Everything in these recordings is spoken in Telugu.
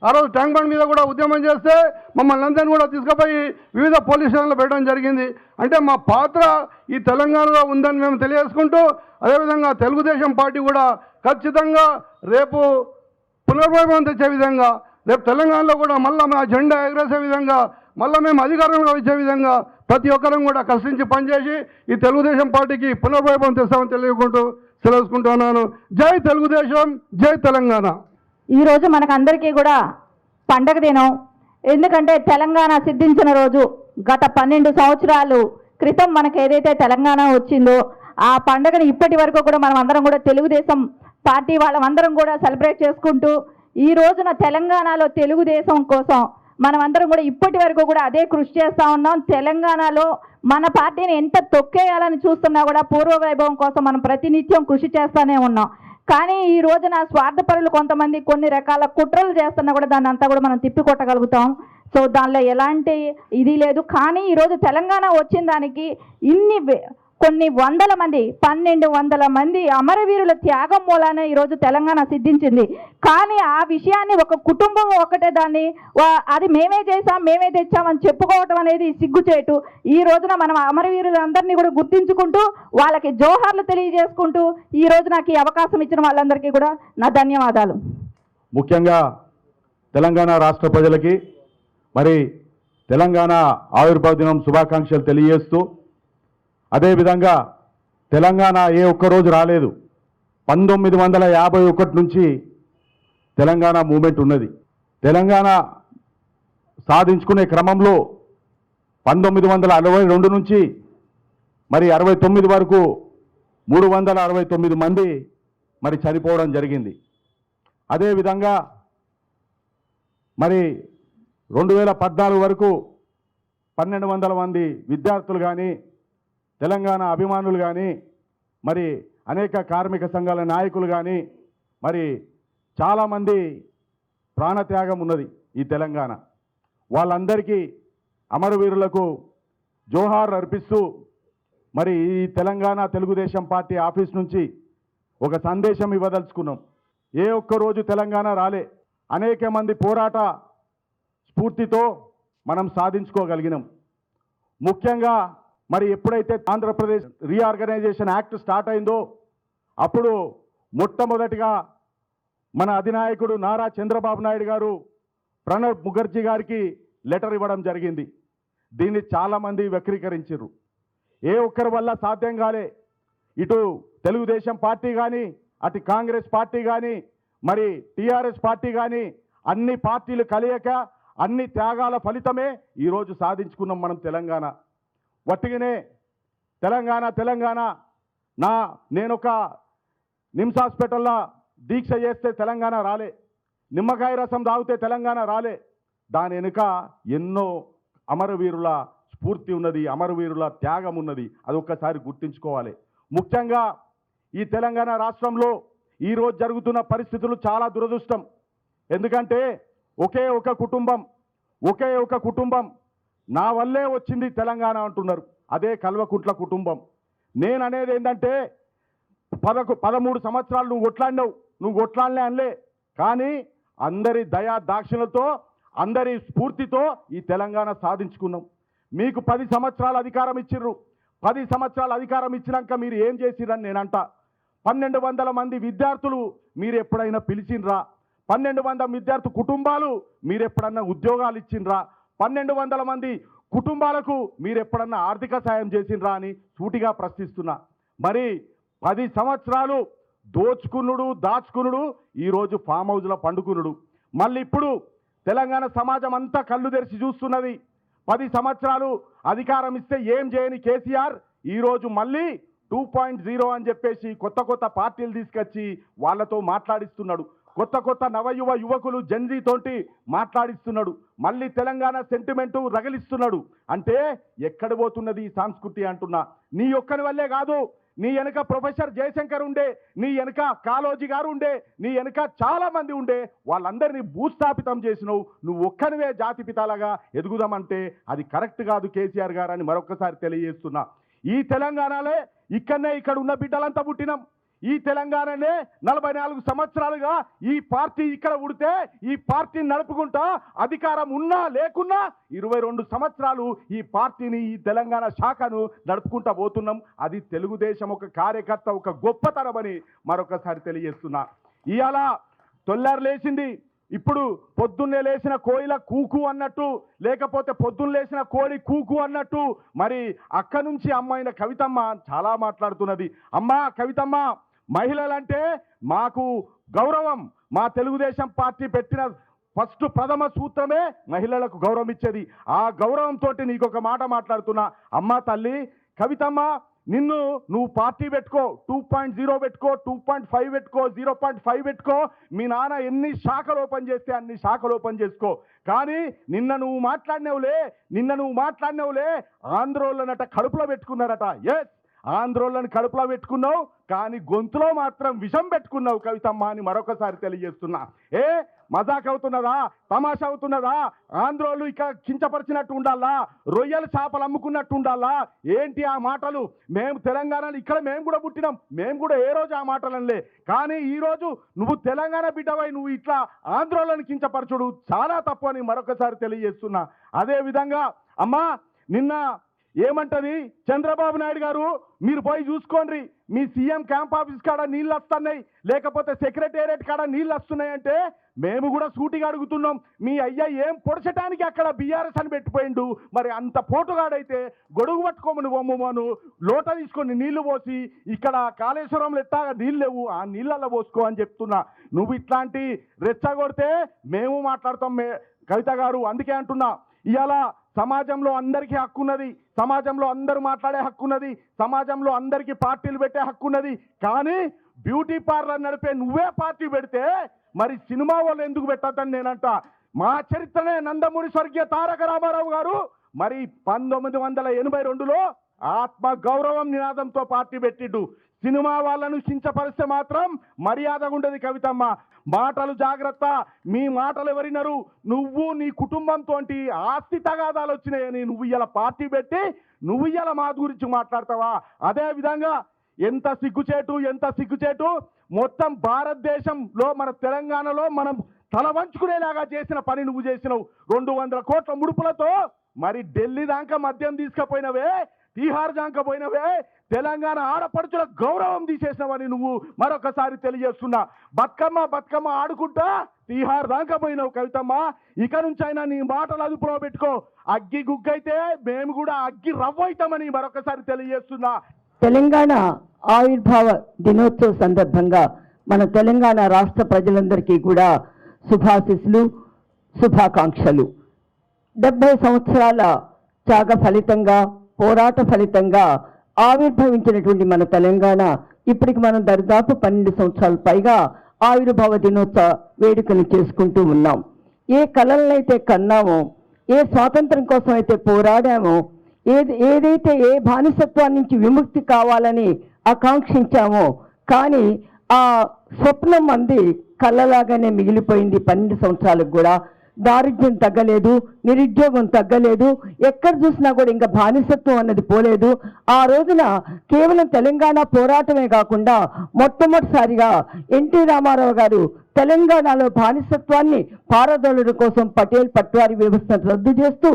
ఆ రోజు ట్యాంక్ బండ్ మీద కూడా ఉద్యమం చేస్తే మమ్మల్ని అందరినీ కూడా తీసుకుపోయి వివిధ పోలీస్ స్టేషన్లో పెట్టడం జరిగింది. అంటే మా పాత్ర ఈ తెలంగాణలో ఉందని మేము తెలియజేసుకుంటూ, అదేవిధంగా తెలుగుదేశం పార్టీ కూడా ఖచ్చితంగా రేపు పునర్వైభవం తెచ్చే విధంగా, రేపు తెలంగాణలో కూడా మళ్ళీ మా జెండా ఎగరేసే విధంగా, మళ్ళీ మేము అధికారంలో వచ్చే విధంగా ప్రతి ఒక్కరం కూడా కష్టించి పనిచేసి ఈ తెలుగుదేశం పార్టీకి పునర్వైభవం తెస్తామని తెలియకుంటూ సెలవుకుంటున్నాను. జై తెలుగుదేశం, జై తెలంగాణ. ఈరోజు మనకందరికీ కూడా పండగ దినం. ఎందుకంటే తెలంగాణ సిద్ధించిన రోజు గత 12 సంవత్సరాలు క్రితం మనకు ఏదైతే తెలంగాణ వచ్చిందో ఆ పండగను ఇప్పటి వరకు కూడా మనం అందరం కూడా తెలుగుదేశం పార్టీ వాళ్ళందరం కూడా సెలబ్రేట్ చేసుకుంటూ ఈ రోజున తెలంగాణలో తెలుగుదేశం కోసం మనం అందరం కూడా ఇప్పటి వరకు కూడా అదే కృషి చేస్తూ ఉన్నాం. తెలంగాణలో మన పార్టీని ఎంత తొక్కేయాలని చూస్తున్నా కూడా పూర్వ వైభవం కోసం మనం ప్రతినిత్యం కృషి చేస్తూనే ఉన్నాం. కానీ ఈ రోజున స్వార్థపరులు కొంతమంది కొన్ని రకాల కుట్రలు చేస్తున్నా కూడా దాన్ని అంతా కూడా మనం తిప్పికొట్టగలుగుతాం. సో దానిలో ఎలాంటి ఇది లేదు. కానీ ఈరోజు తెలంగాణ వచ్చిన దానికి కొన్ని వందల మంది 1200 మంది అమరవీరుల త్యాగం మూలానే ఈరోజు తెలంగాణ సిద్ధించింది. కానీ ఆ విషయాన్ని ఒక కుటుంబం ఒకటే దాన్ని అది మేమే చేసాం మేమే తెచ్చామని చెప్పుకోవటం అనేది సిగ్గుచేటు. ఈ రోజున మనం అమరవీరులందరినీ కూడా గుర్తించుకుంటూ వాళ్ళకి జోహార్లు తెలియజేసుకుంటూ ఈ రోజు నాకు ఈ అవకాశం ఇచ్చిన వాళ్ళందరికీ కూడా నా ధన్యవాదాలు. ముఖ్యంగా తెలంగాణ రాష్ట్ర ప్రజలకి మరి తెలంగాణ ఆవిర్భావ దినం శుభాకాంక్షలు తెలియజేస్తూ, అదేవిధంగా తెలంగాణ ఏ ఒక్కరోజు రాలేదు. 1951 నుంచి తెలంగాణ మూమెంట్ ఉన్నది. తెలంగాణ సాధించుకునే క్రమంలో 1962 నుంచి మరి 69 వరకు 369 మంది మరి చనిపోవడం జరిగింది. అదేవిధంగా మరి 2014 వరకు 1200 మంది విద్యార్థులు కానీ తెలంగాణ అభిమానులు కానీ మరి అనేక కార్మిక సంఘాల నాయకులు కానీ మరి చాలామంది ప్రాణత్యాగం ఉన్నది ఈ తెలంగాణ. వాళ్ళందరికీ అమరవీరులకు జోహార్ అర్పిస్తూ మరి ఈ తెలంగాణ తెలుగుదేశం పార్టీ ఆఫీస్ నుంచి ఒక సందేశం ఇవ్వదలుచుకున్నాం. ఏ ఒక్కరోజు తెలంగాణ రాలే, అనేక మంది పోరాట స్ఫూర్తితో మనం సాధించుకోగలిగినాం. ముఖ్యంగా మరి ఎప్పుడైతే ఆంధ్రప్రదేశ్ రీఆర్గనైజేషన్ యాక్ట్ స్టార్ట్ అయిందో అప్పుడు మొట్టమొదటిగా మన అధినాయకుడు నారా చంద్రబాబు నాయుడు గారు ప్రణబ్ ముఖర్జీ గారికి లెటర్ ఇవ్వడం జరిగింది. దీన్ని చాలామంది వక్రీకరించారు. ఏ ఒక్కరి వల్ల సాధ్యం కాలే. ఇటు తెలుగుదేశం పార్టీ కానీ అటు కాంగ్రెస్ పార్టీ కానీ మరి టీఆర్ఎస్ పార్టీ కానీ అన్ని పార్టీలు కలియక అన్ని త్యాగాల ఫలితమే ఈరోజు సాధించుకున్నాం మనం తెలంగాణ. వట్టిగానే తెలంగాణ నేనొక నిమ్స్ హాస్పిటల్లో దీక్ష చేస్తే తెలంగాణ రాలే, నిమ్మకాయ రసం తాగితే తెలంగాణ రాలే. దాని వెనుక ఎన్నో అమరవీరుల స్ఫూర్తి ఉన్నది, అమరవీరుల త్యాగం ఉన్నది. అది ఒక్కసారి గుర్తుంచుకోవాలి. ముఖ్యంగా ఈ తెలంగాణ రాష్ట్రంలో ఈరోజు జరుగుతున్న పరిస్థితులు చాలా దురదృష్టం. ఎందుకంటే ఒకే ఒక కుటుంబం నా వల్లే వచ్చింది తెలంగాణ అంటున్నారు. అదే కల్వకుంట్ల కుటుంబం. నేను అనేది ఏంటంటే 13 సంవత్సరాలు నువ్వు కొట్లాడలే అనలే, కానీ అందరి దయా దాక్షిణలతో అందరి స్ఫూర్తితో ఈ తెలంగాణ సాధించుకున్నాం. మీకు 10 సంవత్సరాలు అధికారం ఇచ్చిర్రు. 10 సంవత్సరాలు అధికారం ఇచ్చినాక మీరు ఏం చేసిరని నేనంట. 1200 మంది విద్యార్థులు మీరు ఎప్పుడైనా పిలిచినరా? 1200 విద్యార్థి కుటుంబాలు మీరు ఎప్పుడన్నా ఉద్యోగాలు ఇచ్చిండ్రా? 1200 మంది కుటుంబాలకు మీరు ఎప్పుడన్నా ఆర్థిక సాయం చేసిండ్రా అని సూటిగా ప్రశ్నిస్తున్నా. మరి 10 సంవత్సరాలు దాచుకునుడు ఈరోజు ఫామ్ హౌస్లో పండుకునుడు. మళ్ళీ ఇప్పుడు తెలంగాణ సమాజం అంతా కళ్ళు తెరిచి చూస్తున్నది. 10 సంవత్సరాలు అధికారం ఇస్తే ఏం చేయని కేసీఆర్ ఈరోజు మళ్ళీ 2.0 అని చెప్పేసి కొత్త పార్టీలు తీసుకొచ్చి వాళ్ళతో మాట్లాడిస్తున్నాడు. కొత్త యువకులు జెన్జీ తోటి మాట్లాడిస్తున్నాడు. మళ్ళీ తెలంగాణ సెంటిమెంటు రగిలిస్తున్నాడు. అంటే ఎక్కడ పోతున్నది ఈ సంస్కృతి అంటున్నా. నీ ఒక్కని వల్లే కాదు, నీ వెనుక ప్రొఫెసర్ జయశంకర్ ఉండే, నీ వెనుక కాళోజీ గారు ఉండే, నీ వెనుక చాలా మంది ఉండే. వాళ్ళందరినీ భూస్థాపితం చేసినావు. నువ్వు ఒక్కనివే జాతిపితాలాగా ఎదుగుదామంటే అది కరెక్ట్ కాదు కేసీఆర్ గారు అని మరొకసారి తెలియజేస్తున్నా. ఈ తెలంగాణలో ఇక్కడ ఉన్న బిడ్డలంతా పుట్టినాం. ఈ తెలంగాణనే 44 సంవత్సరాలుగా ఈ పార్టీ ఇక్కడ ఉడితే ఈ పార్టీని నడుపుకుంటా అధికారం ఉన్నా లేకున్నా 22 సంవత్సరాలు ఈ పార్టీని ఈ తెలంగాణ శాఖను నడుపుకుంటా పోతున్నాం. అది తెలుగుదేశం ఒక కార్యకర్త ఒక గొప్పతనమని మరొకసారి తెలియజేస్తున్నా. ఇవాళ తొల్లారు లేచింది, ఇప్పుడు పొద్దున్నే లేచిన కోయిల కూకు అన్నట్టు, లేకపోతే పొద్దున్న లేచిన కోడి కూకు అన్నట్టు మరి అక్క నుంచి అమ్మాయిన కవితమ్మ చాలా మాట్లాడుతున్నది. అమ్మా కవితమ్మ, మహిళలంటే మాకు గౌరవం. మా తెలుగుదేశం పార్టీ పెట్టిన ఫస్ట్ ప్రథమ సూత్రమే మహిళలకు గౌరవం ఇచ్చేది. ఆ గౌరవంతో నీకు ఒక మాట మాట్లాడుతున్నా. అమ్మా తల్లి కవితమ్మ, నువ్వు పార్టీ పెట్టుకో, 2.0 పెట్టుకో, 2.5 పెట్టుకో, 0.5 పెట్టుకో, మీ నాన్న ఎన్ని శాఖలు ఓపెన్ చేస్తే అన్ని శాఖలు ఓపెన్ చేసుకో. కానీ నిన్న నువ్వు మాట్లాడినవులే ఆంధ్రోళ్ళనట కడుపులో పెట్టుకున్నారట. ఎస్, ఆంధ్రోళ్ళని కడుపులో పెట్టుకున్నావు, కానీ గొంతులో మాత్రం విషం పెట్టుకున్నావు కవితమ్మ అని మరొకసారి తెలియజేస్తున్నా. మజాక్ అవుతున్నదా, తమాషా అవుతున్నదా? ఆంధ్రోళ్ళు ఇక కించపరిచినట్టు ఉండాలా, రొయ్యలు చేపలు అమ్ముకున్నట్టు ఉండాలా? ఏంటి ఆ మాటలు? మేము తెలంగాణలో ఇక్కడ మేము కూడా పుట్టినాం, మేము కూడా ఏ రోజు ఆ మాటలనిలే. కానీ ఈరోజు నువ్వు తెలంగాణ బిడ్డవై నువ్వు ఇట్లా ఆంధ్రోళ్ళని కించపరచుడు చాలా తప్పు అని మరొకసారి తెలియజేస్తున్నా. అదేవిధంగా అమ్మా, నిన్న ఏమంటది చంద్రబాబు నాయుడు గారు, మీరు పోయి చూసుకోండి, మీ సీఎం క్యాంప్ ఆఫీస్ కాడ నీళ్ళు వస్తున్నాయి, లేకపోతే సెక్రటేరియట్ కాడ నీళ్ళు వస్తున్నాయి అంటే మేము కూడా సూటిగా అడుగుతున్నాం, మీ అయ్య ఏం పొడచటానికి అక్కడ బీఆర్ఎస్ అని పెట్టిపోయిండు? మరి అంత పోటుగాడైతే గొడుగు పట్టుకోమని బొమ్మను లోట తీసుకొని నీళ్లు పోసి ఇక్కడ కాళేశ్వరంలో ఎట్టా నీళ్ళు లేవు, ఆ నీళ్ళల్లో పోసుకో అని చెప్తున్నా. నువ్వు ఇట్లాంటి రెచ్చగొడితే మేము మాట్లాడతాం కవిత గారు. అందుకే అంటున్నా, ఇవాళ సమాజంలో అందరికీ హక్కు ఉన్నది, సమాజంలో అందరూ మాట్లాడే హక్కు ఉన్నది, సమాజంలో అందరికీ పార్టీలు పెట్టే హక్కు ఉన్నది. కానీ బ్యూటీ పార్లర్ నడిపే నువ్వే పార్టీ పెడితే మరి సినిమా వాళ్ళు ఎందుకు పెట్టద్దని నేనంట. మా చరిత్రనే నందమూరి స్వర్గీయ తారక రామారావు గారు మరి 1982లో ఆత్మ గౌరవం నినాదంతో పార్టీ పెట్టిండు. సినిమా వాళ్ళను కించపరిస్తే మాత్రం మర్యాదగా ఉండదు కవితమ్మ. మాటలు జాగ్రత్త, మీ మాటలు ఎవరినరు? నువ్వు నీ కుటుంబంతో ఆస్తి తగాదాలు వచ్చినాయని నువ్వు ఇలా పార్టీ పెట్టి నువ్వు ఇలా మా గురించి మాట్లాడతావా? అదే విధంగా ఎంత సిగ్గుచేటు మొత్తం భారతదేశంలో మన తెలంగాణలో మనం తల వంచుకునేలాగా చేసిన పని నువ్వు చేసినావు. 200 కోట్ల ముడుపులతో మరి ఢిల్లీ దాకా మద్యం తీసుకుపోయినవే, తీహార్ దాకా పోయినవే, తెలంగాణ ఆడపడుచుల గౌరవం తీసేసినవని నువ్వు మరొకసారి తెలియజేస్తున్నా. బతుకమ్మ ఆడుకుంటా తీహార్ దాకా పోయినావు కవితమ్మ. ఇక నుంచి అయినా నీ మాటలు అదుపులో పెట్టుకో. అగ్గి గుగ్గైతే మేము కూడా అగ్గి రవ్వైతామని మరొకసారి తెలియజేస్తున్నా. తెలంగాణ ఆవిర్భావ దినోత్సవ సందర్భంగా మన తెలంగాణ రాష్ట్ర ప్రజలందరికీ కూడా శుభాశీస్సులు, శుభాకాంక్షలు. 70 సంవత్సరాల త్యాగ ఫలితంగా, పోరాట ఫలితంగా ఆవిర్భవించినటువంటి మన తెలంగాణ ఇప్పటికి మనం దరిదాపు 12 సంవత్సరాల పైగా ఆవిర్భావ దినోత్సవ వేడుకను చేసుకుంటూ ఉన్నాం. ఏ కళలనైతే కన్నామో, ఏ స్వాతంత్రం కోసం అయితే పోరాడామో, ఏదైతే ఏ బానిసత్వాన్ని నుంచి విముక్తి కావాలని ఆకాంక్షించామో, కానీ ఆ స్వప్నం అంది కళ్ళలాగానే మిగిలిపోయింది. 12 సంవత్సరాలకు కూడా దారిద్ర్యం తగ్గలేదు, నిరుద్యోగం తగ్గలేదు, ఎక్కడ చూసినా కూడా ఇంకా బానిసత్వం అన్నది పోలేదు. ఆ రోజున కేవలం తెలంగాణ పోరాటమే కాకుండా మొట్టమొదటిసారిగా ఎన్టీ రామారావు గారు తెలంగాణలో బానిసత్వాన్ని పారదోలడం కోసం పటేల్ పట్వారీ వ్యవస్థను రద్దు చేస్తూ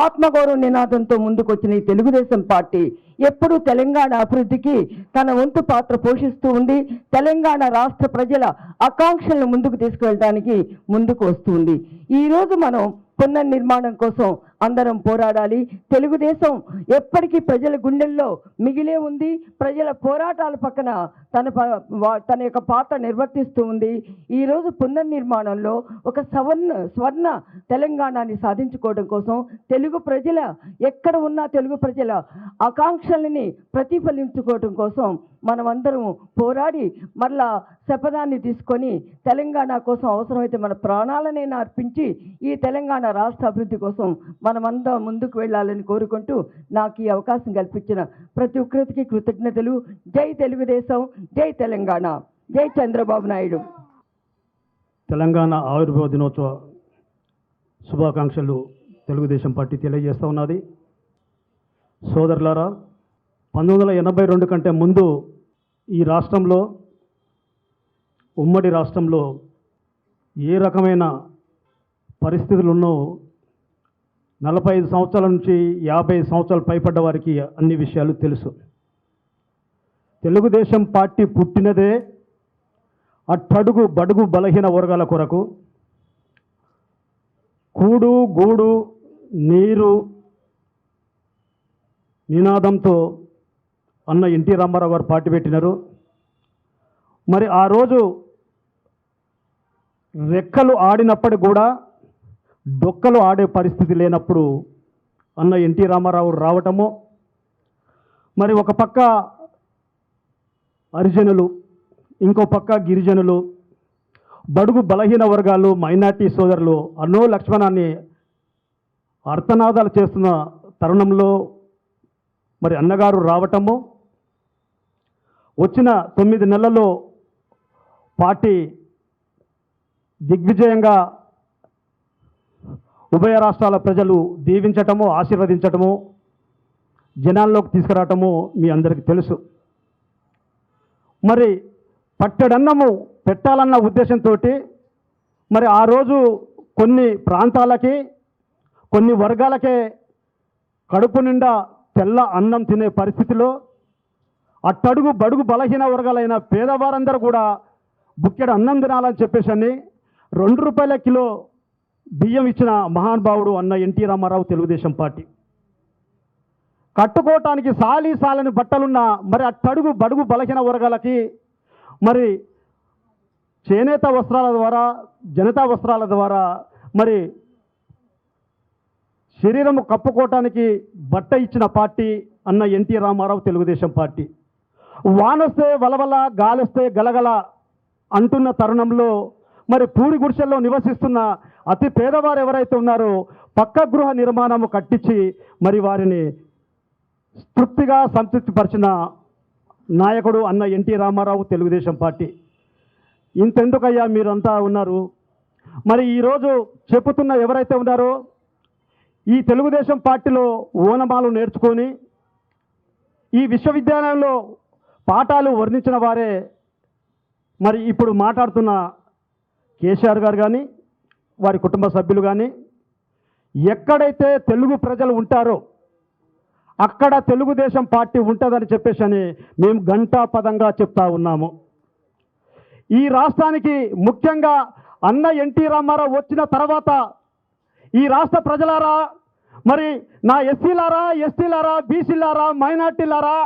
ఆత్మగౌరవ నినాదంతో ముందుకొచ్చిన ఈ తెలుగుదేశం పార్టీ ఎప్పుడూ తెలంగాణ అభివృద్ధికి తన వంతు పాత్ర పోషిస్తూ ఉంది. తెలంగాణ రాష్ట్ర ప్రజల ఆకాంక్షలను ముందుకు తీసుకువెళ్ళడానికి ముందుకు వస్తుంది. ఈరోజు మనం పునర్నిర్మాణం కోసం అందరం పోరాడాలి. తెలుగుదేశం ఎప్పటికీ ప్రజల గుండెల్లో మిగిలే ఉంది. ప్రజల పోరాటాల పక్కన తన యొక్క పాత్ర నిర్వర్తిస్తూ ఉంది. ఈరోజు పునర్నిర్మాణంలో ఒక స్వర్ణ తెలంగాణని సాధించుకోవడం కోసం తెలుగు ప్రజల ఎక్కడ ఉన్నా తెలుగు ప్రజల ఆకాంక్షలని ప్రతిఫలించుకోవడం కోసం మనమందరం పోరాడి మరలా శపథాన్ని తీసుకొని తెలంగాణ కోసం అవసరమైతే మన ప్రాణాలనైనా అర్పించి ఈ తెలంగాణ రాష్ట్ర అభివృద్ధి కోసం మనమందరం ముందుకు వెళ్ళాలని కోరుకుంటూ నాకు ఈ అవకాశం కల్పించిన ప్రతి ఒక్కరికి కృతజ్ఞతలు. జై తెలుగుదేశం, జై తెలంగాణ, జై చంద్రబాబు నాయుడు. తెలంగాణ ఆవిర్భావ దినోత్సవ శుభాకాంక్షలు తెలుగుదేశం పార్టీ తెలియజేస్తూ ఉన్నది. సోదరులారా, 1982 కంటే ముందు ఈ రాష్ట్రంలో ఉమ్మడి రాష్ట్రంలో ఏ రకమైన పరిస్థితులు ఉన్నో 45 సంవత్సరాల నుంచి 50 సంవత్సరాలు పైపడ్డ వారికి అన్ని విషయాలు తెలుసు. తెలుగుదేశం పార్టీ పుట్టినదే అట్టడుగు బడుగు బలహీన వర్గాల కొరకు. కూడు గూడు నీరు నినాదంతో అన్న ఎన్టీ రామారావు గారు పార్టీ పెట్టినారు. మరి ఆ రోజు రెక్కలు ఆడినప్పటికి కూడా డొక్కలు ఆడే పరిస్థితి లేనప్పుడు అన్న ఎన్టీ రామారావు రావటము, మరి ఒక పక్క హరిజనులు, ఇంకో పక్క గిరిజనులు, బడుగు బలహీన వర్గాలు, మైనార్టీ సోదరులు అన్నో లక్ష్మణాన్ని అర్థనాదాలు చేస్తున్న తరుణంలో మరి అన్నగారు రావటము, వచ్చిన 9 నెలల్లో పార్టీ దిగ్విజయంగా ఉభయ రాష్ట్రాల ప్రజలు దీవించటము, ఆశీర్వదించటము, జనాల్లోకి తీసుకురావటము మీ అందరికీ తెలుసు. మరి పట్టెడన్నము పెట్టాలన్న ఉద్దేశంతో మరి ఆ రోజు కొన్ని ప్రాంతాలకి, కొన్ని వర్గాలకే కడుపు నిండా తెల్ల అన్నం తినే పరిస్థితిలో అట్టడుగు బడుగు బలహీన వర్గాలైన పేదవారందరూ కూడా బుక్కెడు అన్నం తినాలని చెప్పేసి 2 రూపాయల కిలో బియ్యం ఇచ్చిన మహానుభావుడు అన్న ఎన్టీ రామారావు తెలుగుదేశం పార్టీ. కట్టుకోవటానికి సాలని బట్టలున్న మరి అట్టడుగు బడుగు బలహీన వర్గాలకి మరి చేనేత వస్త్రాల ద్వారా, జనతా వస్త్రాల ద్వారా మరి శరీరము కప్పుకోవటానికి బట్ట ఇచ్చిన పార్టీ అన్న ఎన్టీ రామారావు తెలుగుదేశం పార్టీ. వానొస్తే వలవల, గాలొస్తే గలగల అంటున్న తరుణంలో మరి పూడి గుడిసెల్లో నివసిస్తున్న అతి పేదవారు ఎవరైతే ఉన్నారో పక్క గృహ నిర్మాణము కట్టించి మరి వారిని తృప్తిగా సంతృప్తిపరిచిన నాయకుడు అన్న ఎన్టీ రామారావు తెలుగుదేశం పార్టీ. ఇంతెందుకయ్యా మీరంతా ఉన్నారు, మరి ఈరోజు చెప్పుతున్న ఎవరైతే ఉన్నారో ఈ తెలుగుదేశం పార్టీలో ఓనమాలు నేర్చుకొని ఈ విశ్వవిద్యాలయంలో పాఠాలు వర్ణించిన వారే మరి ఇప్పుడు మాట్లాడుతున్న కేసీఆర్ గారు కానీ, వారి కుటుంబ సభ్యులు కానీ, ఎక్కడైతే తెలుగు ప్రజలు ఉంటారో అక్కడ తెలుగుదేశం పార్టీ ఉంటుందని చెప్పేసి అని మేము ఘంటాపదంగా చెప్తా ఉన్నాము. ఈ రాష్ట్రానికి ముఖ్యంగా అన్న ఎన్టీ రామారావు వచ్చిన తర్వాత ఈ రాష్ట్ర ప్రజలారా, మరి నా ఎస్సీలారా, ఎస్టీలారా, బీసీలారా, మైనార్టీలారా,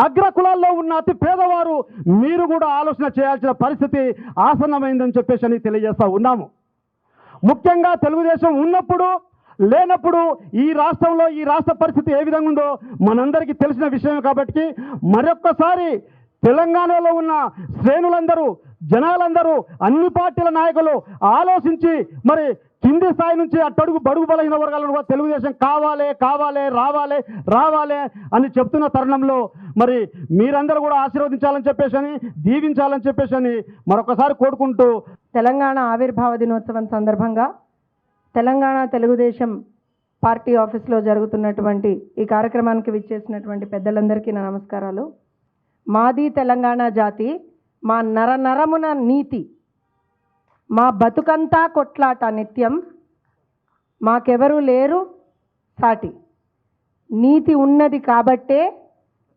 అగ్ర కులాల్లో ఉన్న అతి పేదవారు మీరు కూడా ఆలోచన చేయాల్సిన పరిస్థితి ఆసన్నమైందని చెప్పేసి అని తెలియజేస్తూ ఉన్నాము. ముఖ్యంగా తెలుగుదేశం ఉన్నప్పుడు లేనప్పుడు ఈ రాష్ట్రంలో ఈ రాష్ట్ర పరిస్థితి ఏ విధంగా ఉందో మనందరికీ తెలిసిన విషయం కాబట్టి మరొక్కసారి తెలంగాణలో ఉన్న శ్రేణులందరూ, జనాలందరూ, అన్ని పార్టీల నాయకులు ఆలోచించి మరి కింది స్థాయి నుంచి అట్టడుగు బడుగు బలహీన వర్గాలను కూడా తెలుగుదేశం కావాలి, రావాలి రావాలి అని చెప్తున్న తరుణంలో మరి మీరందరూ కూడా ఆశీర్వదించాలని చెప్పేసి అని, దీవించాలని చెప్పేసి అని మరొకసారి కోరుకుంటూ తెలంగాణ ఆవిర్భావ దినోత్సవం సందర్భంగా తెలంగాణ తెలుగుదేశం పార్టీ ఆఫీస్లో జరుగుతున్నటువంటి ఈ కార్యక్రమానికి విచ్చేసినటువంటి పెద్దలందరికీ నా నమస్కారాలు. మాది తెలంగాణ జాతి, మా నరనరమున నీతి, మా బతుకంతా కొట్లాట నిత్యం, మాకెవరూ లేరు సాటి. నీతి ఉన్నది కాబట్టే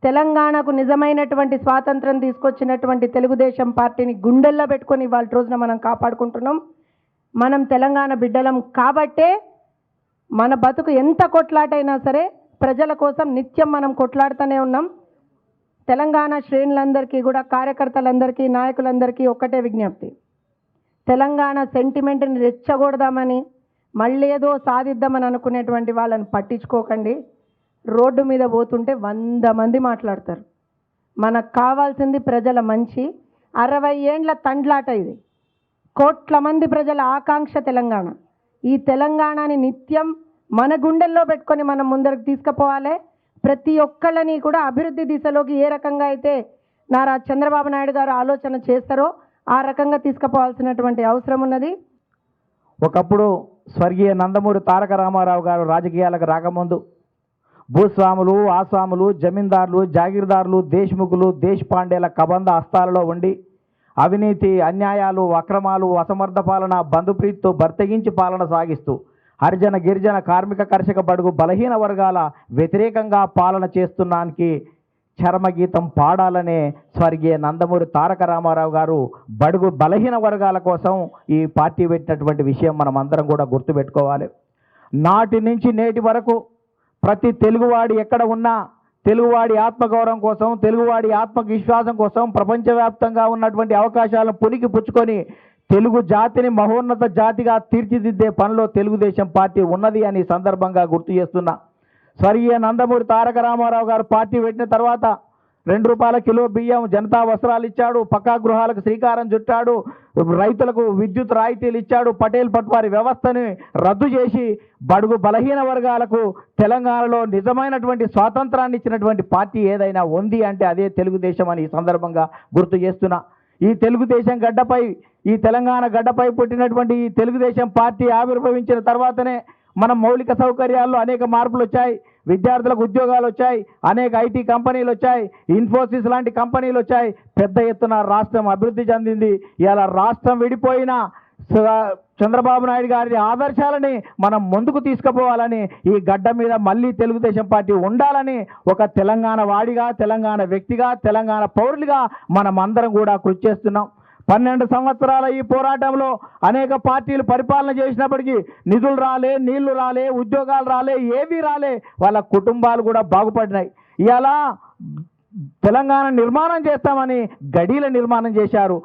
తెలంగాణకు నిజమైనటువంటి స్వాతంత్రం తీసుకొచ్చినటువంటి తెలుగుదేశం పార్టీని గుండెల్లో పెట్టుకొని ఇవాళ రోజున మనం కాపాడుకుంటున్నాం. మనం తెలంగాణ బిడ్డలం కాబట్టే మన బతుకు ఎంత కొట్లాటైనా సరే ప్రజల కోసం నిత్యం మనం కొట్లాడుతూనే ఉన్నాం. తెలంగాణ శ్రేణులందరికీ కూడా, కార్యకర్తలందరికీ, నాయకులందరికీ ఒక్కటే విజ్ఞప్తి, తెలంగాణ సెంటిమెంట్ని రెచ్చగొడదామని మళ్ళీ ఏదో సాధిద్దామని అనుకునేటువంటి వాళ్ళని పట్టించుకోకండి. రోడ్డు మీద పోతుంటే 100 మంది మాట్లాడతారు. మనకు కావాల్సింది ప్రజల మంచి. 60 ఏండ్ల తండ్లాట ఇది. కోట్ల మంది ప్రజల ఆకాంక్ష తెలంగాణ. ఈ తెలంగాణని నిత్యం మన గుండెల్లో పెట్టుకొని మనం ముందరకు తీసుకుపోవాలి. ప్రతి ఒక్కళ్ళని కూడా అభివృద్ధి దిశలోకి ఏ రకంగా అయితే నారా చంద్రబాబు నాయుడు గారు ఆలోచన చేస్తారో ఆ రకంగా తీసుకుపోవాల్సినటువంటి అవసరం ఉన్నది. ఒకప్పుడు స్వర్గీయ నందమూరి తారక రామారావు గారు రాజకీయాలకు రాకముందు భూస్వాములు, ఆస్వాములు, జమీందారులు, జాగీర్దారులు, దేశ్ముఖులు, దేశపాండేల కబంధ హస్తాలలో ఉండి అవినీతి, అన్యాయాలు, అక్రమాలు, అసమర్థ పాలన, బంధుప్రీతితో బర్తగించి పాలన సాగిస్తూ హరిజన, గిరిజన, కార్మిక, కర్షక, బడుగు, బలహీన వర్గాల వ్యతిరేకంగా పాలన చేస్తున్నానికి చరమగీతం పాడాలనే స్వర్గీయ నందమూరి తారక రామారావు గారు బడుగు బలహీన వర్గాల కోసం ఈ పార్టీ పెట్టినటువంటి విషయం మనం అందరం కూడా గుర్తుపెట్టుకోవాలి. నాటి నుంచి నేటి వరకు ప్రతి తెలుగువాడి ఎక్కడ ఉన్నా తెలుగువాడి ఆత్మగౌరవం కోసం, తెలుగువాడి ఆత్మవిశ్వాసం కోసం ప్రపంచవ్యాప్తంగా ఉన్నటువంటి అవకాశాలను పునికి పుచ్చుకొని తెలుగు జాతిని మహోన్నత జాతిగా తీర్చిదిద్దే పనిలో తెలుగుదేశం పార్టీ ఉన్నది అని సందర్భంగా గుర్తు చేస్తున్నా. స్వర్గీయ నందమూరి తారక రామారావు గారు పార్టీ పెట్టిన తర్వాత ₹2 కిలో బియ్యం, జనతా వస్త్రాలు ఇచ్చాడు, పక్కా గృహాలకు శ్రీకారం చుట్టాడు, రైతులకు విద్యుత్ రాయితీలు ఇచ్చాడు, పటేల్ పట్వారి వ్యవస్థని రద్దు చేసి బడుగు బలహీన వర్గాలకు తెలంగాణలో నిజమైనటువంటి స్వాతంత్రాన్ని ఇచ్చినటువంటి పార్టీ ఏదైనా ఉంది అంటే అదే తెలుగుదేశం అని ఈ సందర్భంగా గుర్తు చేస్తున్నా. ఈ తెలుగుదేశం గడ్డపై, ఈ తెలంగాణ గడ్డపై పుట్టినటువంటి ఈ తెలుగుదేశం పార్టీ ఆవిర్భవించిన తర్వాతనే మన మౌలిక సౌకర్యాల్లో అనేక మార్పులు వచ్చాయి, విద్యార్థులకు ఉద్యోగాలు వచ్చాయి, అనేక ఐటీ కంపెనీలు వచ్చాయి, ఇన్ఫోసిస్ లాంటి కంపెనీలు వచ్చాయి, పెద్ద ఎత్తున రాష్ట్రం అభివృద్ధి చెందింది. ఇలా రాష్ట్రం విడిపోయిన చంద్రబాబు నాయుడు గారి ఆదర్శాలని మనం ముందుకు తీసుకుపోవాలని, ఈ గడ్డ మీద మళ్ళీ తెలుగుదేశం పార్టీ ఉండాలని ఒక తెలంగాణ వాడిగా, తెలంగాణ వ్యక్తిగా, తెలంగాణ పౌరులుగా మనం అందరం కూడా కృషి చేస్తున్నాం. 12 సంవత్సరాల ఈ పోరాటంలో అనేక పార్టీలు పరిపాలన చేసినప్పటికీ నిధులు రాలే, నీళ్లు రాలే, ఉద్యోగాలు రాలే, ఏవీ రాలే, వాళ్ళ కుటుంబాలు కూడా బాగుపడినాయి. ఇలా తెలంగాణ నిర్మాణం చేస్తామని గడీల నిర్మాణం చేశారు.